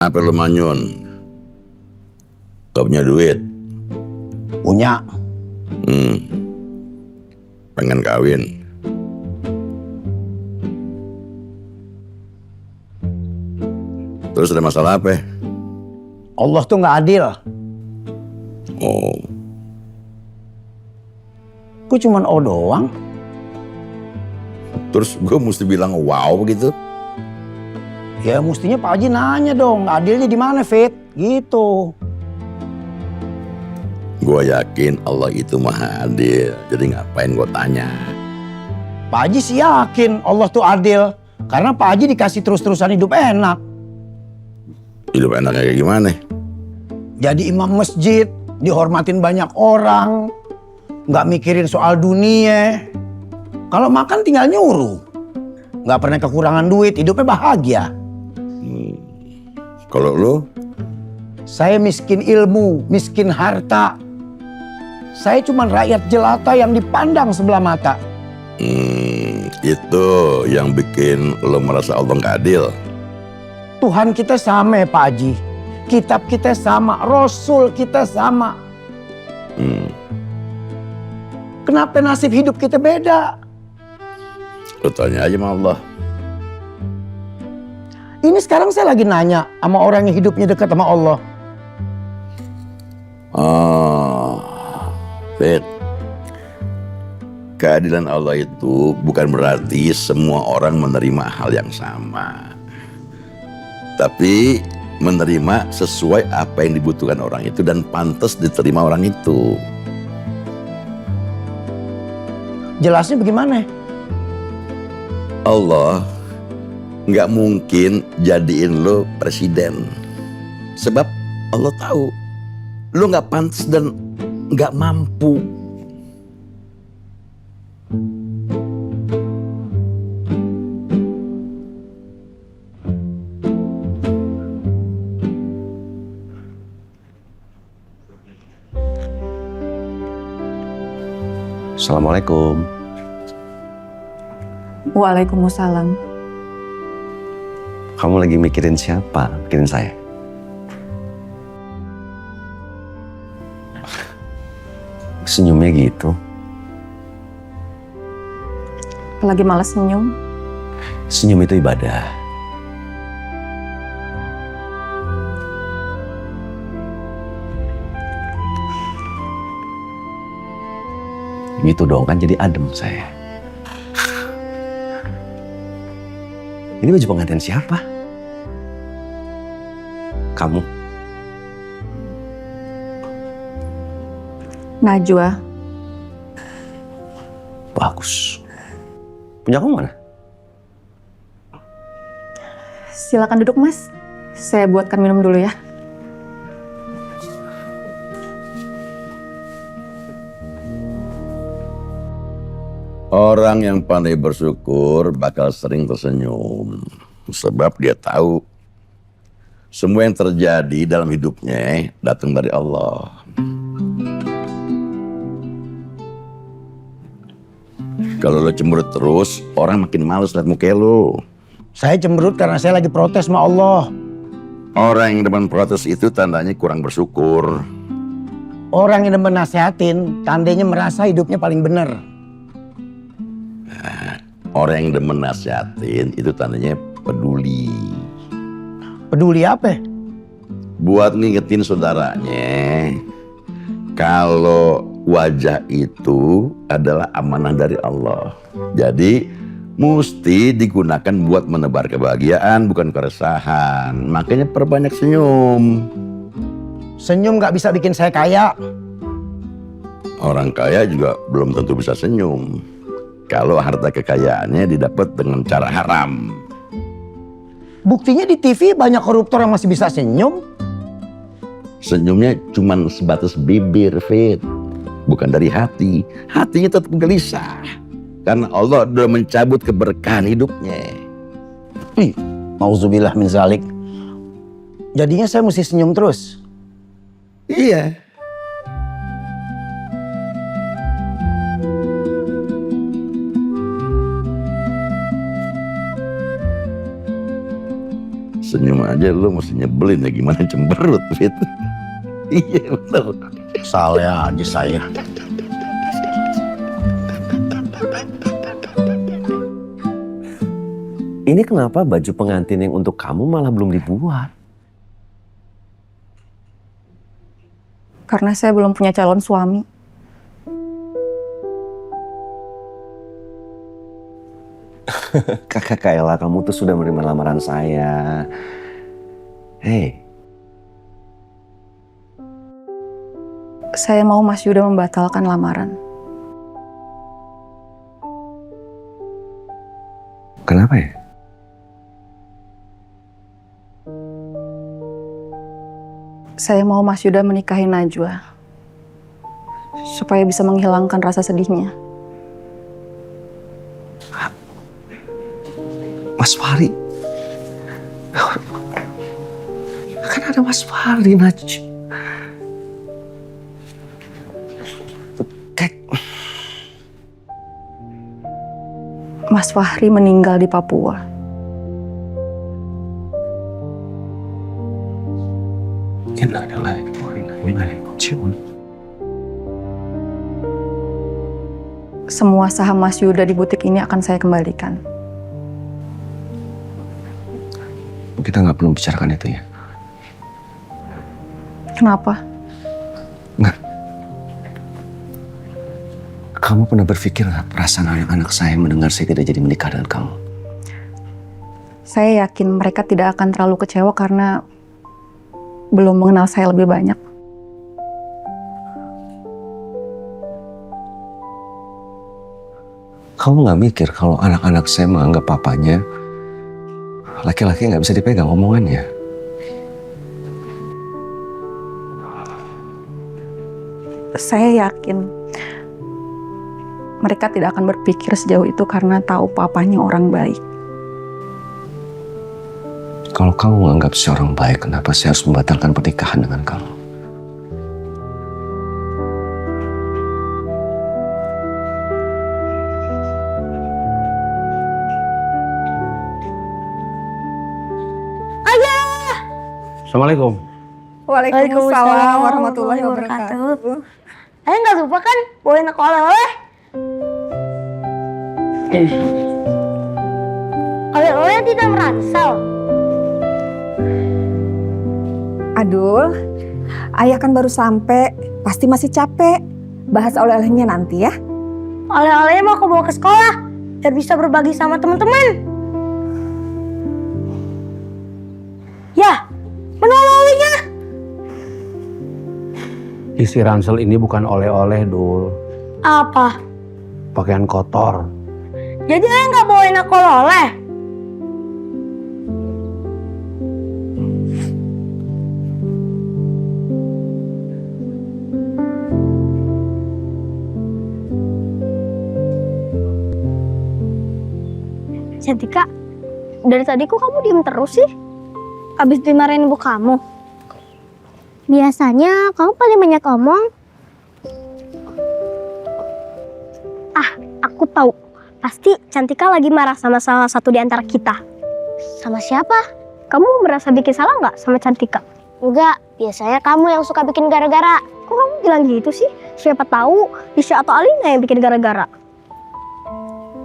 Apa lu manyun? Gak punya duit? Punya. Pengen kawin? Terus ada masalah apa? Allah tuh nggak adil. Oh, Kok cuman oh doang? terus gue mesti bilang wow begitu? Ya mestinya Pak Haji nanya dong, adilnya di mana, Fit? Gitu. Gue yakin Allah itu maha adil, jadi ngapain gue tanya? Pak Haji sih yakin Allah tuh adil. Karena Pak Haji dikasih terus-terusan hidup enak. Hidup enaknya kayak gimana? Jadi imam masjid, dihormatin banyak orang. Nggak mikirin soal dunia. Kalau makan tinggal nyuruh. Nggak pernah kekurangan duit, hidupnya bahagia. Kalau lu? Saya miskin ilmu, miskin harta. Saya cuma rakyat jelata yang dipandang sebelah mata. Itu yang bikin lo merasa Allah nggak adil. Tuhan kita sama Pak Haji. Kitab kita sama, Rasul kita sama. Kenapa nasib hidup kita beda? Lo tanya aja sama Allah. Ini sekarang saya lagi nanya sama orang yang hidupnya dekat sama Allah. Fit, keadilan Allah itu bukan berarti semua orang menerima hal yang sama. Tapi menerima sesuai apa yang dibutuhkan orang itu dan pantas diterima orang itu. Jelasnya bagaimana? Allah nggak mungkin jadiin lo presiden. Sebab Allah tahu lo nggak pantas dan nggak mampu. Assalamualaikum. Waalaikumsalam. Kamu lagi mikirin siapa? Mikirin saya? Senyumnya gitu. Lagi malas senyum. Senyum itu ibadah. Gitu dong kan jadi adem saya. Ini baju pengantin siapa? Kamu? Najwa. Bagus. Punya kamu mana? Silakan duduk, Mas. Saya buatkan minum dulu ya. Orang yang pandai bersyukur bakal sering tersenyum. Sebab dia tahu semua yang terjadi dalam hidupnya datang dari Allah. Kalau lo cemberut terus, orang makin males liat muka lo. Saya cemberut karena saya lagi protes sama Allah. Orang yang depan protes itu tandanya kurang bersyukur. Orang yang demen nasehatin, tandanya merasa hidupnya paling benar. Orang yang demen nasihatin itu tandanya peduli. Peduli apa? Buat ngingetin saudaranya kalau wajah itu adalah amanah dari Allah. Jadi mesti digunakan buat menebar kebahagiaan, bukan keresahan. Makanya perbanyak senyum. Senyum gak bisa bikin saya kaya. Orang kaya juga belum tentu bisa senyum kalau harta kekayaannya didapat dengan cara haram. Buktinya di TV banyak koruptor yang masih bisa senyum. Senyumnya cuma sebatas bibir, Fit. Bukan dari hati. Hatinya tetap gelisah. Karena Allah sudah mencabut keberkahan hidupnya. Mauzubillah min zalik. Jadinya saya mesti senyum terus. Iya. Senyum aja lu mesti nyebelin ya, gimana cemberut, Fit. Iya bener. Salah aja saya. Ini kenapa baju pengantin yang untuk kamu malah belum dibuat? Karena saya belum punya calon suami. Kakak Kayla, kamu tuh sudah menerima lamaran saya. Hei, Saya mau Mas Yuda membatalkan lamaran. kenapa ya? Saya mau Mas Yuda menikahi Najwa. Supaya bisa menghilangkan rasa sedihnya. Mas Fahri. Kan ada Mas Fahri, Naj. Mas Fahri meninggal di Papua. Semua saham Mas Yuda di butik ini akan saya kembalikan. Kita nggak perlu bicarakan itu ya. Kenapa? Nggak. Kamu pernah berpikir nggak perasaan anak-anak saya mendengar saya tidak jadi menikah dengan kamu? Saya yakin mereka tidak akan terlalu kecewa karena belum mengenal saya lebih banyak. Kamu nggak mikir kalau anak-anak saya menganggap papanya laki-laki nggak bisa dipegang omongannya? Saya yakin mereka tidak akan berpikir sejauh itu karena tahu papanya orang baik. Kalau kamu menganggap saya orang baik, kenapa saya harus membatalkan pernikahan dengan kamu? Assalamualaikum. Waalaikumsalam warahmatullahi wabarakatuh. Nggak lupa kan bawain aku oleh-oleh? Oleh-oleh tidak meransel. Adul, ayah kan baru sampai, pasti masih capek. Bahas oleh-olehnya nanti ya. Oleh-olehnya mau aku bawa ke sekolah biar bisa berbagi sama teman-teman. Ya, mana oleh-olehnya? Isi ransel ini bukan oleh-oleh, Dul. Apa? Pakaian kotor. Jadi ayah nggak bawain aku oleh-oleh? Cantika, dari tadi kok kamu diem terus sih? Abis dimarahin ibu kamu? Biasanya kamu paling banyak omong. Aku tahu. Pasti Cantika lagi marah sama salah satu di antara kita. Sama siapa? Kamu merasa bikin salah nggak sama Cantika? Enggak, biasanya kamu yang suka bikin gara-gara. Kok kamu bilang gitu sih? Siapa tahu Isya atau Alina yang bikin gara-gara.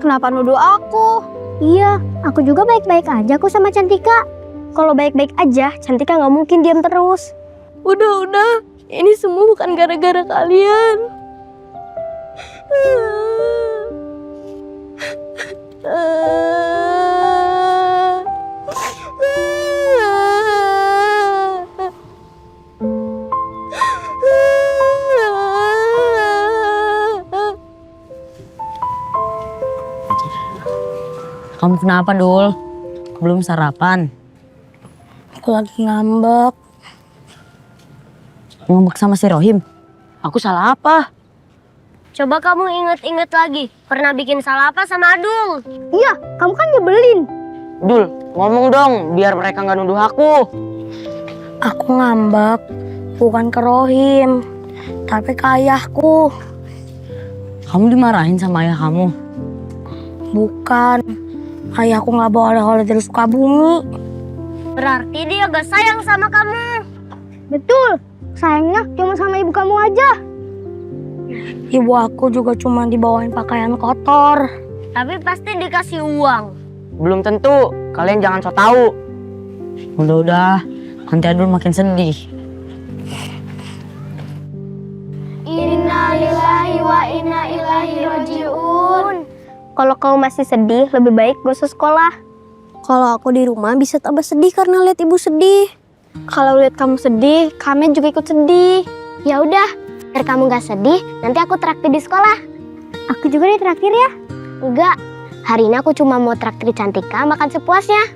Kenapa nuduh aku? Iya, aku juga baik-baik aja kok sama Cantika. Kalau baik-baik aja, Cantika nggak mungkin diam terus. Udah, ini semua bukan gara-gara kalian. Kamu kenapa, Dul? Belum sarapan? Aku lagi ngambek. Ngomong sama si Rohim? Aku salah apa? Coba kamu inget-inget lagi. Pernah bikin salah apa sama Adul? Iya, kamu kan nyebelin. Dul, ngomong dong biar mereka nggak nuduh aku. Aku ngambek, bukan ke Rohim, tapi ke ayahku. Kamu dimarahin sama ayah kamu? Bukan, ayahku nggak bawa oleh-oleh dari Sukabumi. Berarti dia gak sayang sama kamu. Betul. Sayangnya cuma sama ibu kamu aja. Ibu aku juga cuma dibawain pakaian kotor. Tapi pasti dikasih uang. Belum tentu. Kalian jangan so tahu. Udah, nanti Adul makin sedih. Innalillahi wa inna ilaihi raji'un. Kalau kamu masih sedih, lebih baik gak usah sekolah. Kalau aku di rumah bisa tambah sedih karena lihat ibu sedih. Kalau lihat kamu sedih, kami juga ikut sedih. Ya udah, biar kamu gak sedih, nanti aku traktir di sekolah. Aku juga ditraktir ya? Enggak, hari ini aku cuma mau traktir Cantika makan sepuasnya.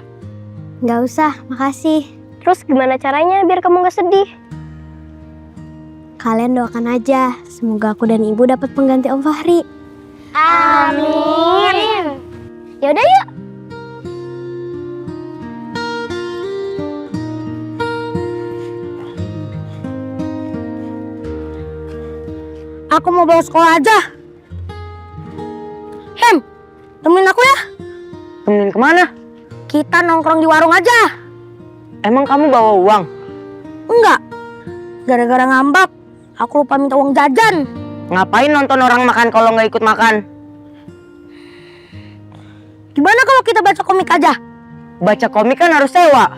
Gak usah, makasih. Terus gimana caranya biar kamu gak sedih? Kalian doakan aja, semoga aku dan ibu dapat pengganti Om Fahri. Amin. Yaudah yuk. Aku mau bawa sekolah aja. Hem, temenin aku ya. Temenin kemana? Kita nongkrong di warung aja. Emang kamu bawa uang? Enggak. Gara-gara ngambak, aku lupa minta uang jajan. Ngapain nonton orang makan kalau nggak ikut makan? Gimana kalau kita baca komik aja? Baca komik kan harus sewa.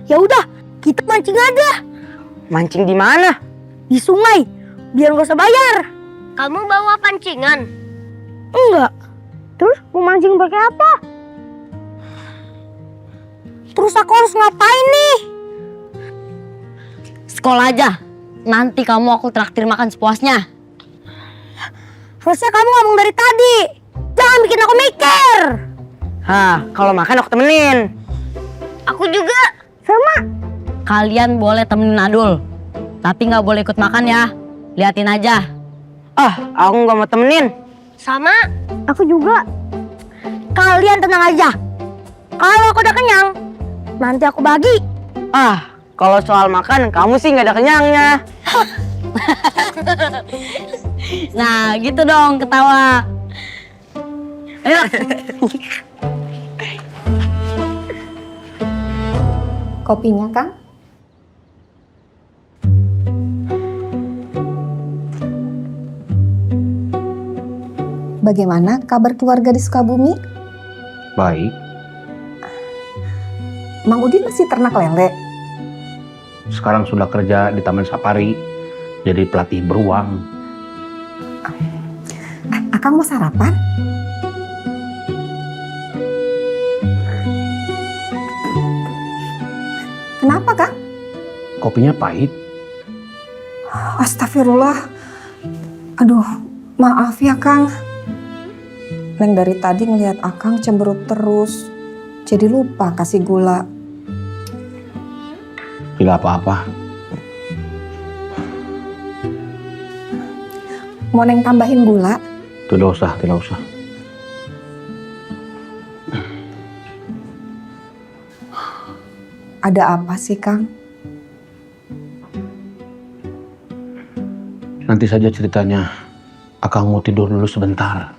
Ya udah, kita mancing aja. Mancing di mana? Di sungai, biar nggak usah bayar. Kamu bawa pancingan? Enggak. Terus mau mancing pakai apa? Terus aku harus ngapain nih? Sekolah aja. Nanti kamu aku traktir makan sepuasnya. Harusnya kamu ngomong dari tadi. Jangan bikin aku mikir. Hah, kalau makan aku temenin. Aku juga. Sama. Kalian boleh temenin Adul. Tapi nggak boleh ikut makan ya. Liatin aja. Ah, aku nggak mau temenin. Sama. Aku juga. Kalian tenang aja. Kalau aku udah kenyang, nanti aku bagi. Ah, kalau soal makan kamu sih nggak ada kenyangnya. Nah, gitu dong ketawa. Ayo. Kopinya, Kang? Bagaimana kabar keluarga di Sukabumi? Baik. Mang Udin masih ternak lele? Sekarang sudah kerja di Taman Safari. Jadi pelatih beruang. Akang mau sarapan? Kenapa, Kang? Kopinya pahit. Astagfirullah. Aduh, maaf ya, Kang. Neng dari tadi ngeliat Akang cemberut terus. Jadi lupa kasih gula. Tidak apa-apa. Mau Neng tambahin gula? Tidak usah, tidak usah. Ada apa sih, Kang? Nanti saja ceritanya. Akang mau tidur dulu sebentar.